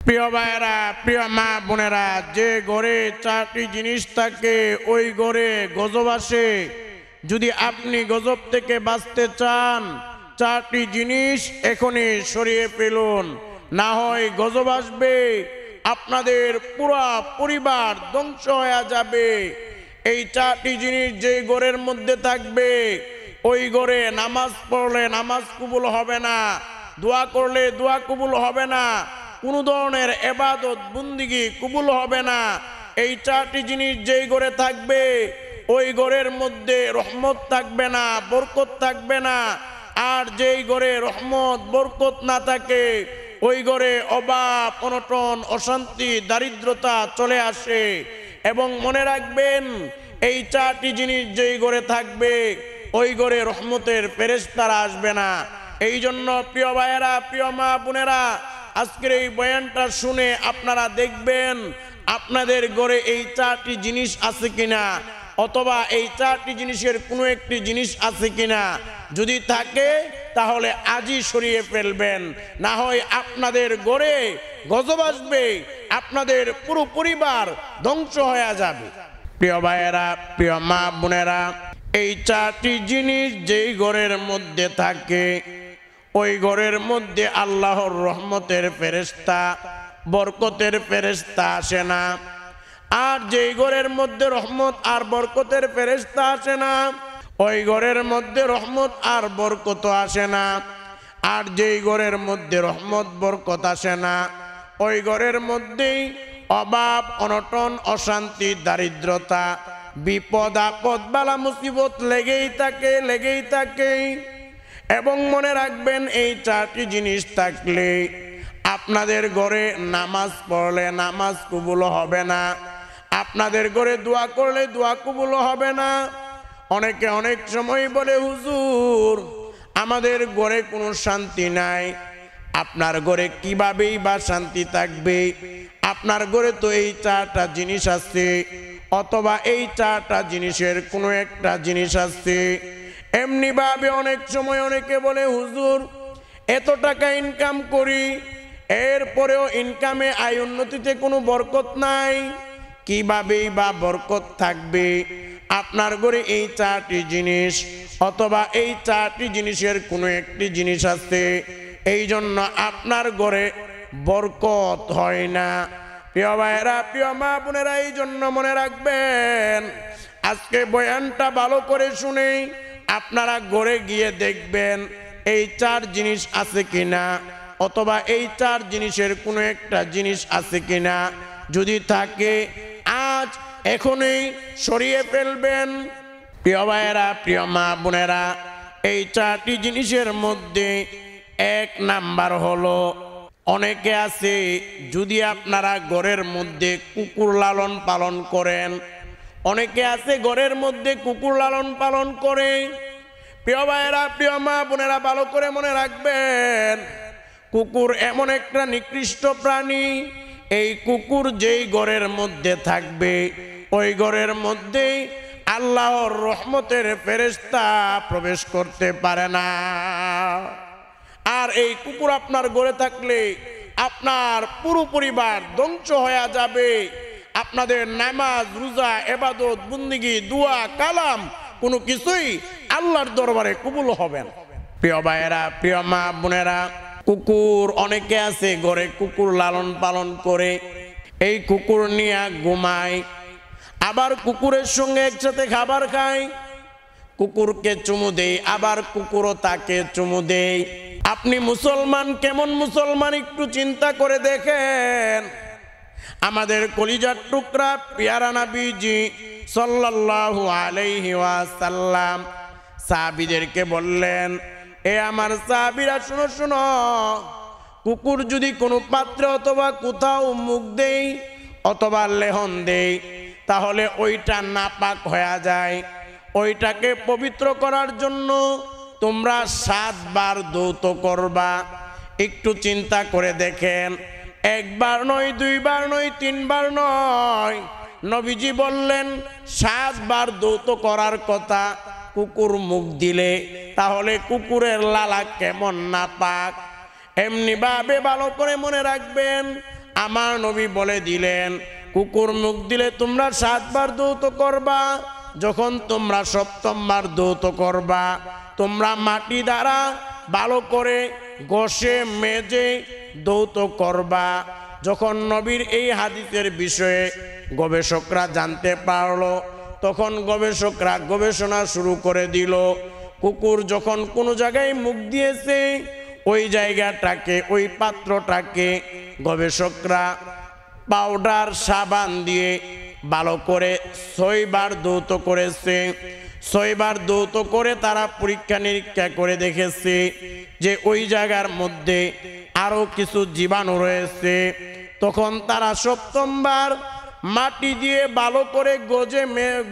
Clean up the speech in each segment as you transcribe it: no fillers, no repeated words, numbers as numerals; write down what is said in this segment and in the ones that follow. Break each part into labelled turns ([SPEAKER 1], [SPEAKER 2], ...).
[SPEAKER 1] প্রিয় ভাইয়েরা, প্রিয় মা বোনেরা, যে ঘরে 4টি জিনিস থাকে ওই ঘরে গজব আসে। যদি আপনি গজব থেকে বাঁচতে চান 4টি জিনিস এখনই সরিয়ে ফেলুন, না হয় গজব আসবে, আপনাদের পুরো পরিবার ধ্বংস হয়ে যাবে। এই 4টি জিনিস যেই ঘরের মধ্যে থাকবে ওই ঘরে নামাজ পড়লে নামাজ কবুল হবে না, দোয়া করলে দোয়া কবুল হবে না, কোনো ধরনের ইবাদত বন্দেগী কবুল হবে না। এই 4টি জিনিস যেই ঘরে থাকবে ওই ঘরের মধ্যে রহমত থাকবে না, বরকত থাকবে না। আর যেই ঘরে রহমত বরকত না থাকে ওই ঘরে অভাব, অনটন, অশান্তি, দারিদ্রতা চলে আসে। এবং মনে রাখবেন, এই 4টি জিনিস যেই ঘরে থাকবে ওই ঘরে রহমতের ফেরেশতারা আসবে না। এই জন্য প্রিয় ভাইয়েরা, প্রিয় মা বোনেরা, আজকের এই বয়ানটা শুনে আপনারা দেখবেন আপনাদের ঘরে এই 4টি জিনিস আছে কিনা, অথবা এই 4টি জিনিসের কোনো একটি জিনিস আছে কিনা। যদি থাকে তাহলে আজই সরিয়ে ফেলবেন, না হয় আপনাদের ঘরে গজব আসবে, আপনাদের পুরো পরিবার ধ্বংস হয়ে যাবে। প্রিয় ভাইয়েরা, প্রিয় মা বোনেরা, এই 4টি জিনিস যেই ঘরের মধ্যে থাকে ওই ঘরের মধ্যে আল্লাহর রহমতের ফেরেশতা, বরকতের ফেরেশতা আসে না। আর যেই ঘরের মধ্যে রহমত আর বরকতের ফেরেশতা আসে না ওই ঘরের মধ্যে রহমত আর বরকত আসে না। আর যেই ঘরের মধ্যে রহমত বরকত আসে না ওই ঘরের মধ্যেই অভাব, অনটন, অশান্তি, দারিদ্রতা, বিপদ আপদ, বালা মুসিবত লেগেই থাকে, লেগেই থাকে। এবং মনে রাখবেন, এই 4টি জিনিস থাকলে আপনাদের ঘরে নামাজ পড়লে নামাজ কবুল হবে না, আপনাদের ঘরে দোয়া করলে দোয়া কবুল হবে না। অনেকে অনেক সময় বলে, হুজুর আমাদের ঘরে কোনো শান্তি নাই। আপনার ঘরে কিভাবেই বা শান্তি থাকবে? আপনার ঘরে তো এই 4টা জিনিস আছে, অথবা এই 4টা জিনিসের কোনো একটা জিনিস আছে। এমনি ভাবে অনেক সময় অনেকে বলে, হুজুর এত টাকা ইনকাম করি, এরপরেও ইনকামে আয় উন্নতিতে কোনো বরকত নাই। কিভাবেই বা বরকত থাকবে? আপনার ঘরে এই 4টি জিনিস অথবা এই 4টি জিনিসের কোনো একটি জিনিস আছে, এই জন্য আপনার ঘরে বরকত হয় না। প্রিয় ভাইয়েরা, প্রিয় মা বোনেরা, এই জন্য মনে রাখবেন, আজকে বয়ানটা ভালো করে শুনে আপনারা ঘরে গিয়ে দেখবেন এই 4 জিনিস আছে কিনা, অথবা এই 4 জিনিসের কোনো একটা জিনিস আছে কিনা। যদি থাকে আজ এখনই সরিয়ে ফেলবেন। প্রিয় ভাইয়েরা, প্রিয় মা বোনেরা, এই 4টি জিনিসের মধ্যে 1 নাম্বার হলো, অনেকে আছে যদি আপনারা ঘরের মধ্যে কুকুর লালন পালন করেন, অনেকে আছে ঘরের মধ্যে কুকুর লালন পালন করে। প্রিয় ভাইয়েরা, প্রিয় মা বোনেরা, ভালো করে মনে রাখবেন, কুকুর এমন একটা নিকৃষ্ট প্রাণী। এই কুকুর যেই ঘরের মধ্যে থাকবে ওই ঘরের মধ্যেই আল্লাহর রহমতের ফেরেশতা প্রবেশ করতে পারে না। আর এই কুকুর আপনার ঘরে থাকলে আপনার পুরো পরিবার ধ্বংস হয়ে যাবে। আপনাদের নামাজ, রোজা, ইবাদত, বন্দেগী, দোয়া, কালাম কোনো কিছুই আল্লাহর দরবারে কবুল হবে না। প্রিয় ভাইয়েরা, প্রিয় মা বোনেরা, কুকুর অনেকে আছে ঘরে কুকুর লালন পালন করে, এই কুকুর নিয়ে ঘুমায়, আবার কুকুরের সঙ্গে একসাথে খাবার খায়, কুকুরকে চুমু দেয়, আবার কুকুরও তাকে চুমু দেয়। আপনি মুসলমান, কেমন মুসলমান একটু চিন্তা করে দেখেন। আমাদের কলিজার টুকরা পেয়ারা নবীজি সাল্লাল্লাহু আলাইহি ওয়াসাল্লাম সাহাবীদেরকে বললেন, এ আমার সাহাবীরা শুনো শুনো, কুকুর যদি কোনো পাত্রে অথবা কোথাও মুখ দেই অথবা লেহন দেই তাহলে ওইটা নাপাক হয়ে যায়। ওইটাকে পবিত্র করার জন্য তোমরা 7 বার ধৌত করবা। একটু চিন্তা করে দেখেন, 1 বার নয়, 2 বার নয়, 3 বার নয়, নবীজি বললেন 7 বার ধৌত করার কথা। কুকুর মুখ দিলে তাহলে কুকুরের লালা কেমন নাপাক। এমনি ভাবে ভালো করে মনে রাখবেন, আমার নবী বলে দিলেন, কুকুর মুখ দিলে তোমরা 7 বার দৌত করবা। যখন তোমরা 7ম বার দৌত করবা, তোমরা মাটি দ্বারা ভালো করে ঘষে মেজে দৌত করবা। যখন নবীর এই হাদিসের বিষয়ে গবেষকরা জানতে পারলো, তখন গবেষকরা গবেষণা শুরু করে দিল। কুকুর যখন কোনো জায়গায় মুখ দিয়েছে, ওই জায়গাটাকে, ওই পাত্রটাকে গবেষকরা পাউডার সাবান দিয়ে ভালো করে 6 বার দৌত করেছে। 6 বার দৌত করে তারা পরীক্ষা নিরীক্ষা করে দেখেছে যে ওই জায়গার মধ্যে আরো কিছু জীবাণু রয়েছে। তখন তারা 7ম বার মাটি দিয়ে ভালো করে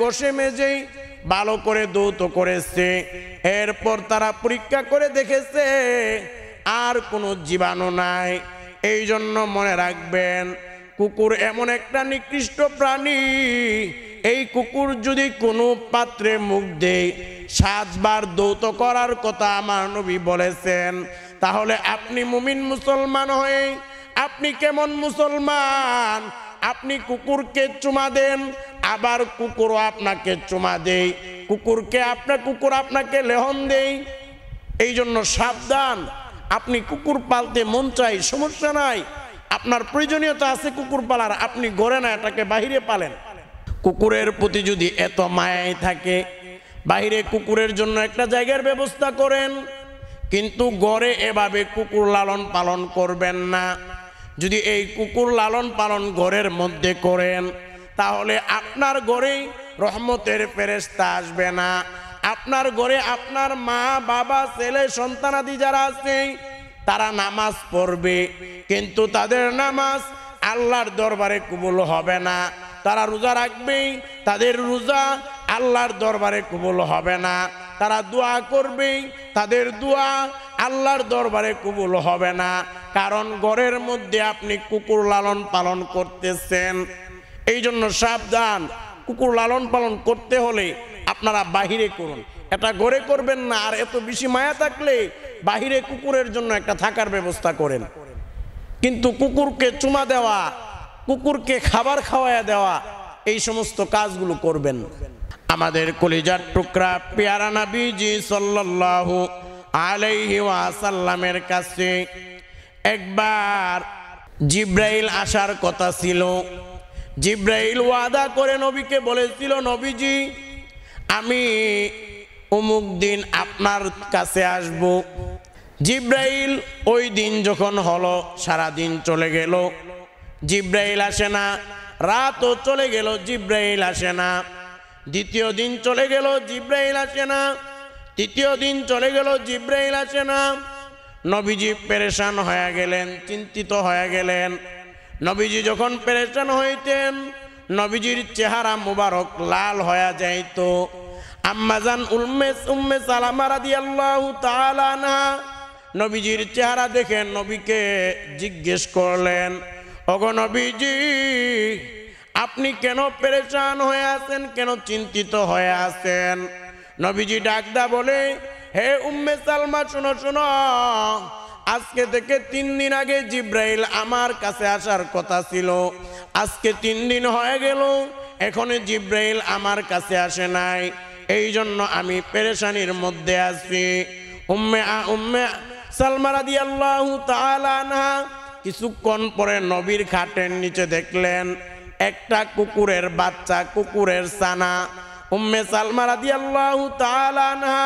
[SPEAKER 1] ঘষে মেজে ভালো করে দৌত করেছে। এরপর তারা পরীক্ষা করে দেখেছে আর কোনো জীবাণু নাই। এই জন্য মনে রাখবেন, কুকুর এমন একটা নিকৃষ্ট প্রাণী। এই কুকুর যদি কোনো পাত্রে মুখ দেয়, 7 বার দৌত করার কথা আমার নবী বলেছেন। তাহলে আপনি মুমিন মুসলমান হয়ে আপনি কেমন মুসলমান? আপনি কুকুরকে চুমা দেন, আবার কুকুরও আপনাকে চুমা দেয়। কুকুর আপনাকে লেহন দেয়। এই জন্য সাবধান। আপনি কুকুর পালতে মন চাই, সমস্যা নাই, আপনার প্রয়োজনীয়তা আছে কুকুর পালার, আপনি ঘরে না এটাকে বাহিরে পালেন। কুকুরের প্রতি যদি এত মায়াই থাকে, বাহিরে কুকুরের জন্য একটা জায়গার ব্যবস্থা করেন, কিন্তু ঘরে এভাবে কুকুর লালন পালন করবেন না। যদি এই কুকুর লালন পালন ঘরের মধ্যে করেন, তাহলে আপনার ঘরেই রহমতের ফেরেশতা আসবে না। আপনার ঘরে আপনার মা বাবা ছেলে সন্তানাদি যারা আছে তারা নামাজ পড়বে, কিন্তু তাদের নামাজ আল্লাহর দরবারে কবুল হবে না। তারা রোজা রাখবে, তাদের রোজা আল্লাহর দরবারে কবুল হবে না। তারা দোয়া করবে, তাদের দোয়া আল্লাহর দরবারে কবুল হবে না। কারণ ঘরের মধ্যে আপনি কুকুর লালন পালন করতেছেন। এই জন্য সাবধান। কুকুর লালন পালন করতে হলে আপনারা বাহিরে করুন, এটা ঘরে করবেন না। আর এত বেশি মায়া থাকলে বাহিরে কুকুরের জন্য একটা থাকার ব্যবস্থা করেন। কিন্তু কুকুরকে চুমা দেওয়া, কুকুরকে খাবার খাওয়ায়া দেওয়া, এই সমস্ত কাজগুলো করবেন। আমাদের কলিজার টুকরা পেয়ারা নবীজি সাল্লাল্লাহু আলাইহি ওয়াসাল্লামের কাছে একবার জিব্রাইল আসার কথা ছিল। জিব্রাইল ওয়াদা করে নবীকে বলেছিল, নবীজি আমি অমুক দিন আপনার কাছে আসব। জিব্রাইল ওই দিন যখন হলো, সারা দিন চলে গেল, জিব্রাইল আসে না। রাতও চলে গেল, জিব্রাইল আসে না। দ্বিতীয় দিন চলে গেল, জিব্রাইল আসে না। তৃতীয় দিন চলে গেল, জিব্রাইল আসে না। নবীজি পেরেশান হয়ে গেলেন, চিন্তিত হয়ে গেলেন। নবীজি যখন পেরেশান হইতেন, নবীজির চেহারা মুবারক লাল হয়ে যাইত। আম্মাজান উম্মে সালামা রাদিয়াল্লাহু তাআলা আনহা নবীজির চেহারা দেখে নবীকে জিজ্ঞেস করলেন, ওগো নবীজি আপনি কেন পেরেশান হয়ে আছেন, কেন চিন্তিত হয়ে আছেন? নবীজি ডাকদা বলে, হে উম্মে সালমা শোনো শোনো, আজকে থেকে 3 দিন আগে জিব্রাইল আমার কাছে আসার কথা ছিল। আজকে 3 দিন হয়ে গেল, এখনো জিব্রাইল আমার কাছে আসে নাই। এই জন্য আমি পেরেশানির মধ্যে আছি। উম্মে সালমা রাদিয়াল্লাহু তাআলা আনহা কিছুক্ষণ পরে নবীর খাটের নিচে দেখলেন একটা কুকুরের বাচ্চা, কুকুরের ছানা। উম্মে সালমা রাদিয়াল্লাহু তাআলা আনহা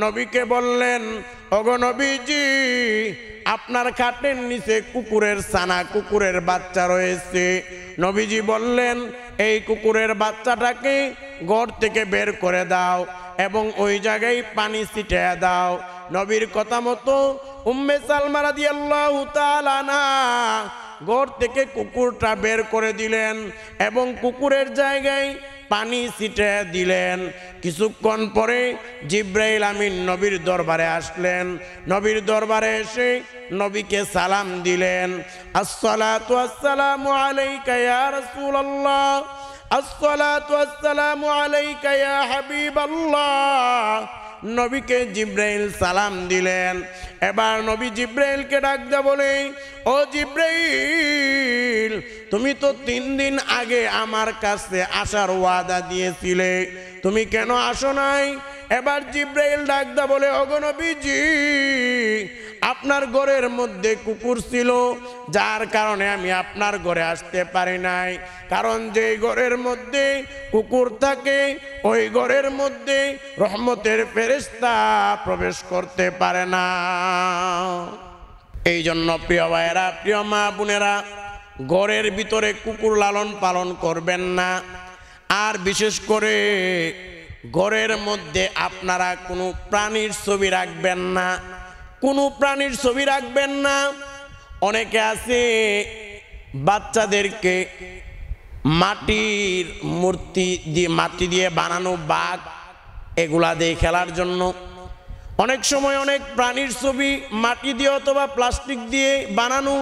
[SPEAKER 1] নবীকে বললেন, ওগো নবীজি আপনার খাটের নিচে কুকুরের ছানা, কুকুরের বাচ্চা রয়েছে। নবীজি বললেন, এই কুকুরের বাচ্চাটাকে ঘর থেকে বের করে দাও এবং ওই জায়গায় পানি ছিটিয়ে দাও। নবীর কথা মতো উম্মে সালমা রাদিয়াল্লাহু তাআলা আনহা ঘর থেকে কুকুরটা বের করে দিলেন এবং কুকুরের জায়গায় পানি ছিটিয়ে দিলেন। কিছুক্ষণ পরে জিব্রাইল আমিন নবীর দরবারে আসলেন। নবীর দরবারে এসে নবীকে সালাম দিলেন, আসসালাতু আসসালামু আলাইকা ইয়া রাসূলুল্লাহ, আসসালাতু আসসালামু আলাইকা ইয়া হাবিবাল্লাহ। নবীকে জিব্রাইল সালাম দিলেন। এবার নবী জিব্রাইলকে ডাক দেয়া বলে, ও জিব্রাইল, তুমি তো 3 দিন আগে আমার কাছে আসার ওয়াদা দিয়েছিলে, তুমি কেন আসো নাই? এবার জিব্রাইল ডাক দেয়া বলে, ওগো নবীজি, আপনার ঘরের মধ্যে কুকুর ছিল, যার কারণে আমি আপনার ঘরে আসতে পারি নাই। কারণ যে ঘরের মধ্যে কুকুর থাকে ওই ঘরের মধ্যে রহমতের ফেরেশতা প্রবেশ করতে পারে না। এই জন্য প্রিয় ভাইয়েরা, প্রিয় মা বোনেরা, ঘরের ভিতরে কুকুর লালন পালন করবেন না। আর বিশেষ করে ঘরের মধ্যে আপনারা কোনো প্রাণীর ছবি রাখবেন না, কোনো প্রাণীর ছবি রাখবেন না। অনেকে আছে বাচ্চাদেরকে মাটির মূর্তি দিয়ে, মাটি দিয়ে বানানো বাঘ, এগুলা দিয়ে খেলার জন্য অনেক সময় অনেক প্রাণীর ছবি মাটি দিয়ে অথবা প্লাস্টিক দিয়ে বানানো,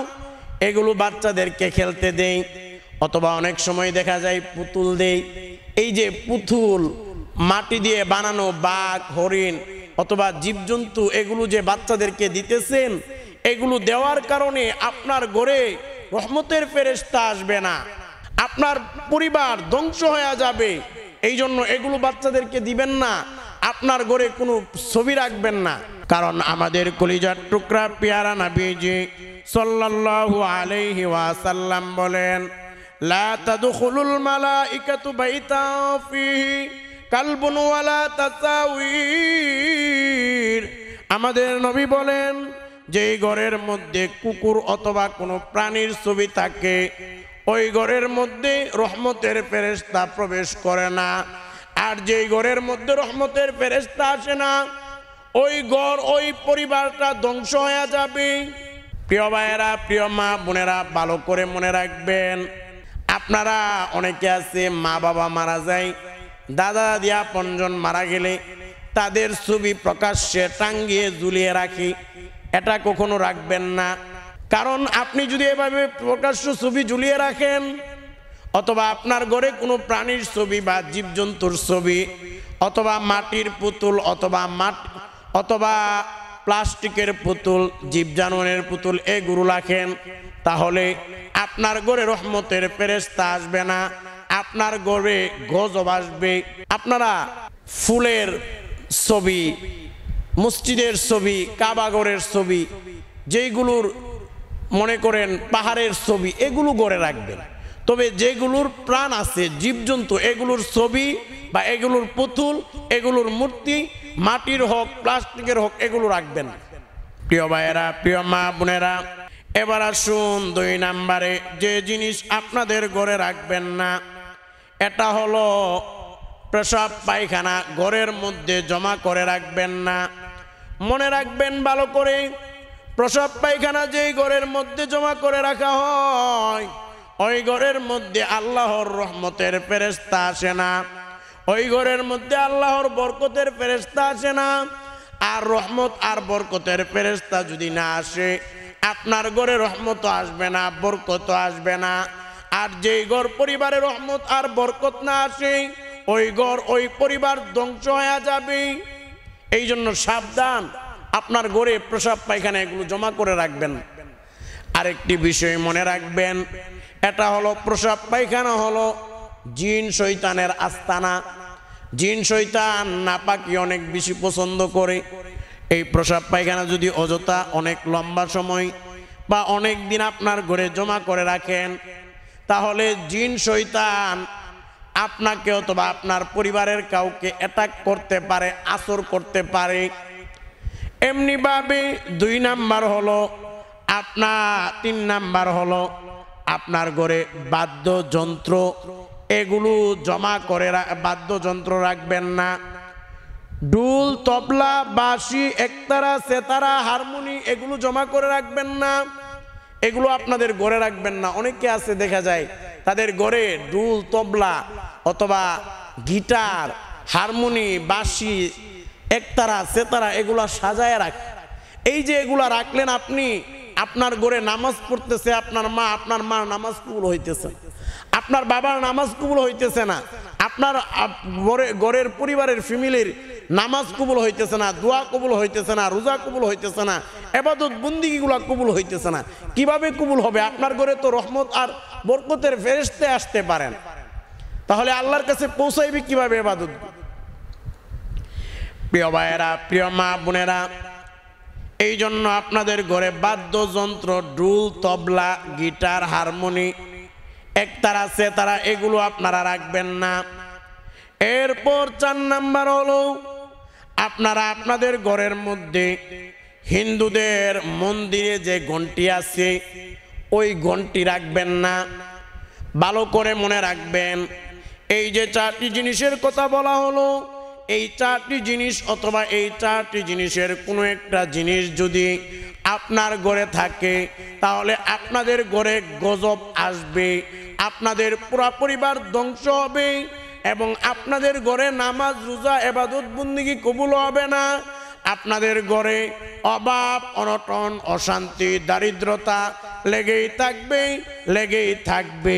[SPEAKER 1] এগুলো বাচ্চাদেরকে খেলতে দেয়। অথবা অনেক সময় দেখা যায় পুতুল দেয়। এই যে পুতুল, মাটি দিয়ে বানানো বাঘ, হরিণ অথবা জীবজন্তু, এগুলো যে বাচ্চাদেরকে দিতেছেন, এগুলো দেওয়ার কারণে আপনার ঘরে রহমতের ফেরেশতা আসবে না, আপনার পরিবার ধ্বংস হয়ে যাবে। এই জন্য এগুলো বাচ্চাদেরকে দিবেন না, আপনার ঘরে কোনো ছবি রাখবেন না। কারণ আমাদের কলিজার টুকরা পেয়ারা নবীজি সাল্লাল্লাহু আলাইহি ওয়াসাল্লাম বলেন, লা তাদখুলুল মালাইকাতু বাইতান ফিহি কালবুন ওয়ালা তাসাউইর। আমাদের নবী বলেন, যেই ঘরের মধ্যে কুকুর অথবা কোনো প্রাণীর ছবি থাকে ওই ঘরের মধ্যে রহমতের ফেরেশতা প্রবেশ করে না। আর যেই ঘরের মধ্যে রহমতের ফেরেশতা আসে না, ওই ঘর, ওই পরিবারটা ধ্বংস হয়ে যাবে। প্রিয় ভাইয়েরা, প্রিয় মা বোনেরা, ভালো করে মনে রাখবেন, আপনারা অনেকে আছে মা বাবা মারা যায়, দাদা দাদি আপনজন মারা গেলে তাদের ছবি প্রকাশ্যে টাঙ্গিয়ে ঝুলিয়ে রাখি, এটা কখনো রাখবেন না। কারণ আপনি যদি এভাবে প্রকাশ্য ছবি ঝুলিয়ে রাখেন, অথবা আপনার ঘরে কোনো প্রাণীর ছবি বা জীবজন্তুর ছবি অথবা মাটির পুতুল অথবা প্লাস্টিকের পুতুল, জীব জানোয়ারের পুতুল এগুলো রাখেন, তাহলে আপনার ঘরে রহমতের ফেরেশতা আসবে না, আপনার ঘরে গজব আসবে। আপনারা ফুলের ছবি, মসজিদের ছবি, কাবাগরের ছবি, যেইগুলোর মনে করেন পাহাড়ের ছবি, এগুলো ঘরে রাখবেন। তবে যেগুলোর প্রাণ আছে, জীবজন্তু, এগুলোর ছবি বা এগুলোর পুতুল, এগুলোর মূর্তি, মাটির হোক প্লাস্টিকের হোক, এগুলো রাখবেন। প্রিয় ভাইয়েরা, প্রিয় মা বোনেরা, এবার আসুন 2 নম্বরে যে জিনিস আপনাদের ঘরে রাখবেন না, এটা হলো প্রসাব পায়খানা ঘরের মধ্যে জমা করে রাখবেন না। মনে রাখবেন ভালো করে, প্রসাব পায়খানা যেই ঘরের মধ্যে জমা করে রাখা হয়, ওই ঘরের মধ্যে আল্লাহর রহমতের ফেরেশতা আসে না, ওই ঘরের মধ্যে আল্লাহর বরকতের ফেরেশতা আসে না। আর রহমত আর বরকতের ফেরেশতা যদি না আসে, আপনার ঘরে রহমত আসবে না, বরকত আসবে না। আর যেই ঘর পরিবারে রহমত আর বরকত না আসে, ওই ঘর, ওই পরিবার ধ্বংস হয়ে যাবে। এই জন্য সাবধান, আপনার ঘরে প্রসাব পায়খানা এগুলো জমা করে রাখবেন। আরেকটি বিষয় মনে রাখবেন, এটা হলো প্রসাব পায়খানা হলো জিন শয়তানের আস্তানা। জিন শয়তান নাপাকি অনেক বেশি পছন্দ করে। এই প্রসাব পায়খানা যদি অযথা অনেক লম্বা সময় বা অনেক দিন আপনার ঘরে জমা করে রাখেন, তাহলে জিন শয়তান আপনাকে অথবা আপনার পরিবারের কাউকে অ্যাটাক করতে পারে, আসর করতে পারে। এমনি ভাবে 2 নাম্বার হলো আপনার, 3 নাম্বার হলো আপনার ঘরে বাদ্যযন্ত্র, এগুলো জমা করে, বাদ্যযন্ত্র রাখবেন না। ডুল, তবলা, বাঁশি, একতারা, সেতারা, হারমোনি, এগুলো জমা করে রাখবেন না, এগুলো আপনাদের ঘরে রাখবেন না। অনেকে আছে দেখা যায় তাদের ঘরে ডুল, তবলা অথবা গিটার, হারমোনি, বাঁশি, একতারা, সেতারা এগুলা সাজায় রাখ। এই যে এগুলা রাখলেন আপনি, আপনার ঘরে নামাজ পড়তেছে আপনার মা, আপনার মার নামাজ কবুল হইতেছে, আপনার বাবার নামাজ কবুল হইতেছে না, আপনার ঘরের পরিবারের ফ্যামিলির নামাজ কবুল হইতেছে না, দোয়া কবুল হইতেছে না, রোজা কবুল হইতেছে না, ইবাদত বন্দেগীগুলো কবুল হইতেছে না। কিভাবে কবুল হবে? আপনার ঘরে তো রহমত আর বরকতের ফেরেশতা আসতে পারেন, তাহলে আল্লাহর কাছে পৌঁছাইবে কিভাবে ইবাদত? প্রিয় ভাইয়েরা, প্রিয় মা বোনেরা, এই জন্য আপনাদের ঘরে বাদ্যযন্ত্র, ডুল, তবলা, গিটার, হারমোনি, একতারা, সেতারা এগুলো আপনারা রাখবেন না। এরপর 4 নাম্বার হলো আপনারা আপনাদের ঘরের মধ্যে হিন্দুদের মন্দিরে যে ঘন্টি আছে ওই ঘন্টি রাখবেন না। ভালো করে মনে রাখবেন, এই যে 4টি জিনিসের কথা বলা হলো, এই 4টি জিনিস অথবা এই 4টি জিনিসের কোনো একটা জিনিস যদি আপনার ঘরে থাকে তাহলে আপনাদের ঘরে গজব আসবে, আপনাদের পুরা পরিবার ধ্বংস হবে এবং আপনাদের ঘরে নামাজ, রোজা, ইবাদত বন্দেগী কবুল হবে না। আপনাদের ঘরে অভাব, অনটন, অশান্তি, দারিদ্রতা লেগেই থাকবে, লেগেই থাকবে।